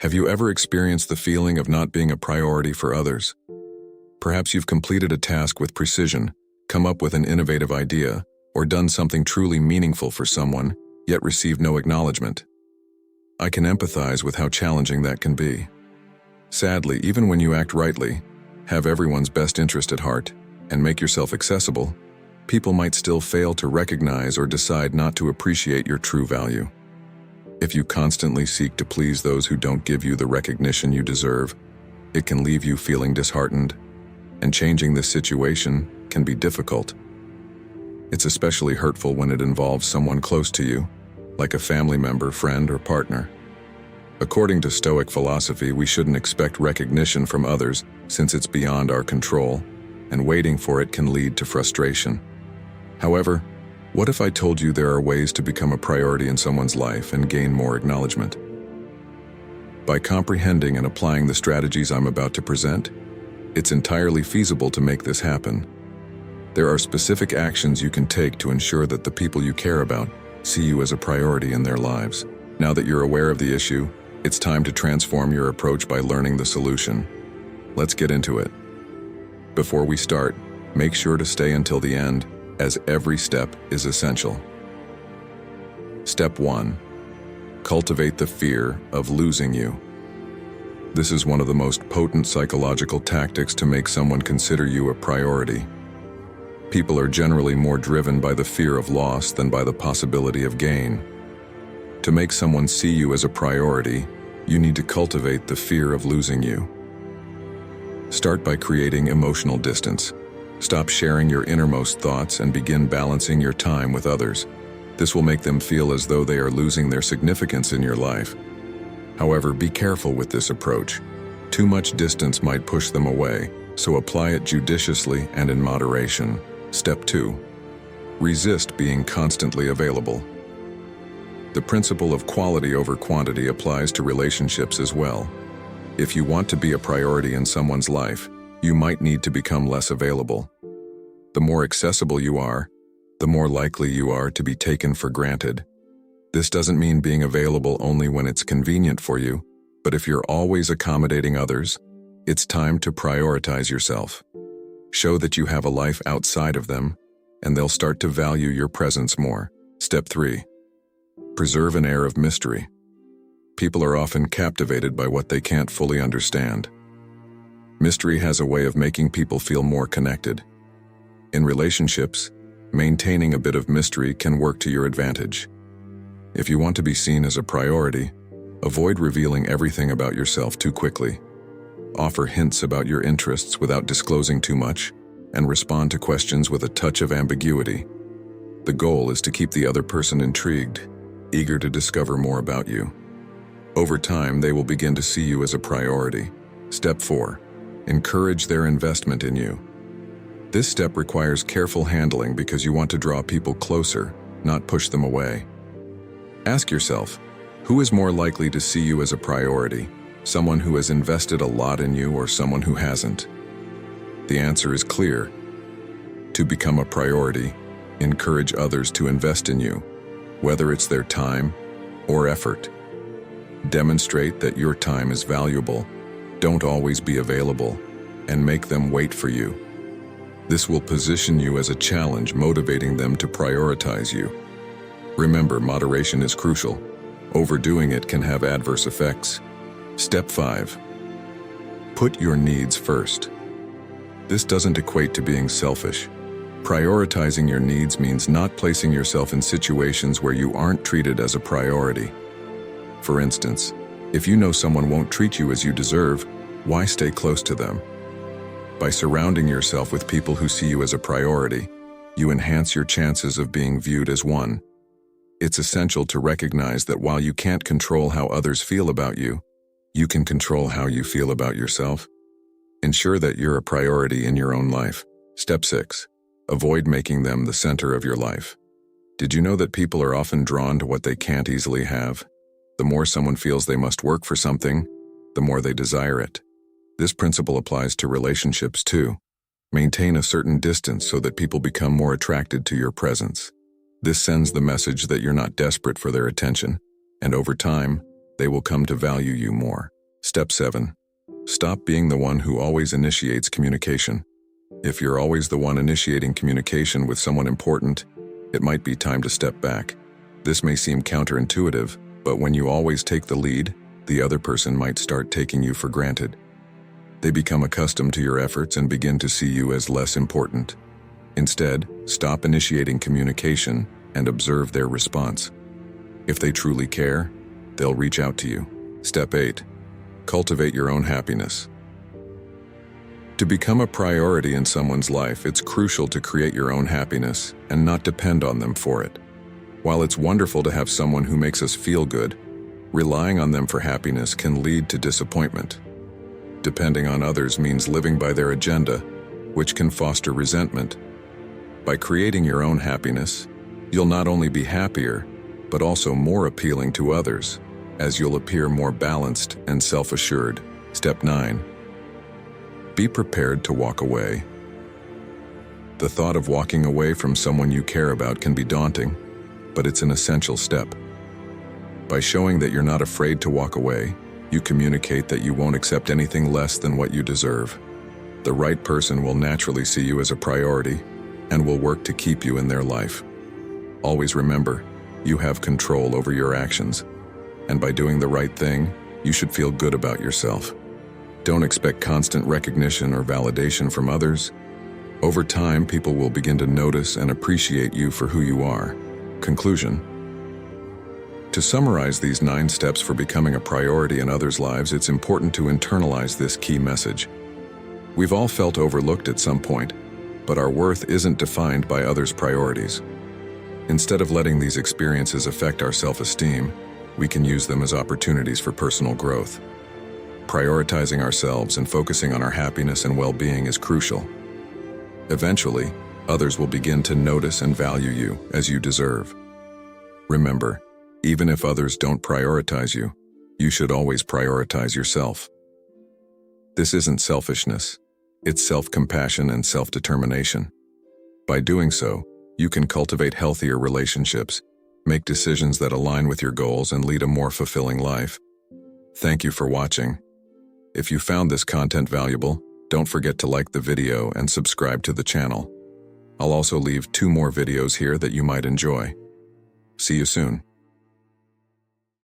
Have you ever experienced the feeling of not being a priority for others? Perhaps you've completed a task with precision, come up with an innovative idea, or done something truly meaningful for someone, yet received no acknowledgement. I can empathize with how challenging that can be. Sadly, even when you act rightly, have everyone's best interest at heart, and make yourself accessible, people might still fail to recognize or decide not to appreciate your true value. If you constantly seek to please those who don't give you the recognition you deserve, it can leave you feeling disheartened, and changing this situation can be difficult. It's especially hurtful when it involves someone close to you, like a family member, friend, or partner. According to Stoic philosophy, we shouldn't expect recognition from others since it's beyond our control, and waiting for it can lead to frustration. However, what if I told you there are ways to become a priority in someone's life and gain more acknowledgement? By comprehending and applying the strategies I'm about to present, it's entirely feasible to make this happen. There are specific actions you can take to ensure that the people you care about see you as a priority in their lives. Now that you're aware of the issue, it's time to transform your approach by learning the solution. Let's get into it. Before we start, make sure to stay until the end, as every step is essential. Step 1. Cultivate the fear of losing you. This is one of the most potent psychological tactics to make someone consider you a priority. People are generally more driven by the fear of loss than by the possibility of gain. To make someone see you as a priority, you need to cultivate the fear of losing you. Start by creating emotional distance. Stop sharing your innermost thoughts and begin balancing your time with others. This will make them feel as though they are losing their significance in your life. However, be careful with this approach. Too much distance might push them away, so apply it judiciously and in moderation. Step 2. Resist being constantly available. The principle of quality over quantity applies to relationships as well. If you want to be a priority in someone's life, you might need to become less available. The more accessible you are, the more likely you are to be taken for granted. This doesn't mean being available only when it's convenient for you, but if you're always accommodating others, it's time to prioritize yourself. Show that you have a life outside of them, and they'll start to value your presence more. Step 3. Preserve an air of mystery. People are often captivated by what they can't fully understand. Mystery has a way of making people feel more connected. In relationships, maintaining a bit of mystery can work to your advantage. If you want to be seen as a priority, avoid revealing everything about yourself too quickly. Offer hints about your interests without disclosing too much, and respond to questions with a touch of ambiguity. The goal is to keep the other person intrigued, eager to discover more about you. Over time, they will begin to see you as a priority. Step 4. Encourage their investment in you. This step requires careful handling because you want to draw people closer, not push them away. Ask yourself, who is more likely to see you as a priority? Someone who has invested a lot in you or someone who hasn't? The answer is clear. To become a priority, encourage others to invest in you, whether it's their time or effort. Demonstrate that your time is valuable. Don't always be available, and make them wait for you. This will position you as a challenge, motivating them to prioritize you. Remember, moderation is crucial. Overdoing it can have adverse effects. Step 5. Put your needs first. This doesn't equate to being selfish. Prioritizing your needs means not placing yourself in situations where you aren't treated as a priority. For instance, if you know someone won't treat you as you deserve, why stay close to them? By surrounding yourself with people who see you as a priority, you enhance your chances of being viewed as one. It's essential to recognize that while you can't control how others feel about you, you can control how you feel about yourself. Ensure that you're a priority in your own life. Step 6. Avoid making them the center of your life. Did you know that people are often drawn to what they can't easily have? The more someone feels they must work for something, the more they desire it. This principle applies to relationships too. Maintain a certain distance so that people become more attracted to your presence. This sends the message that you're not desperate for their attention, and over time, they will come to value you more. Step 7. Stop being the one who always initiates communication. If you're always the one initiating communication with someone important, it might be time to step back. This may seem counterintuitive, but when you always take the lead, the other person might start taking you for granted. They become accustomed to your efforts and begin to see you as less important. Instead, stop initiating communication and observe their response. If they truly care, they'll reach out to you. Step 8. Cultivate your own happiness. To become a priority in someone's life, it's crucial to create your own happiness and not depend on them for it. While it's wonderful to have someone who makes us feel good, relying on them for happiness can lead to disappointment. Depending on others means living by their agenda, which can foster resentment. By creating your own happiness, you'll not only be happier, but also more appealing to others, as you'll appear more balanced and self-assured. Step 9. Be prepared to walk away. The thought of walking away from someone you care about can be daunting, but it's an essential step. By showing that you're not afraid to walk away, you communicate that you won't accept anything less than what you deserve. The right person will naturally see you as a priority and will work to keep you in their life. Always remember, you have control over your actions, and by doing the right thing, you should feel good about yourself. Don't expect constant recognition or validation from others. Over time, people will begin to notice and appreciate you for who you are. Conclusion. To summarize these 9 steps for becoming a priority in others' lives, it's important to internalize this key message. We've all felt overlooked at some point, but our worth isn't defined by others' priorities. Instead of letting these experiences affect our self-esteem, we can use them as opportunities for personal growth. Prioritizing ourselves and focusing on our happiness and well-being is crucial. Eventually, others will begin to notice and value you as you deserve. Remember, even if others don't prioritize you, you should always prioritize yourself. This isn't selfishness, it's self-compassion and self-determination. By doing so, you can cultivate healthier relationships, make decisions that align with your goals, and lead a more fulfilling life. Thank you for watching. If you found this content valuable, don't forget to like the video and subscribe to the channel. I'll also leave 2 more videos here that you might enjoy. See you soon.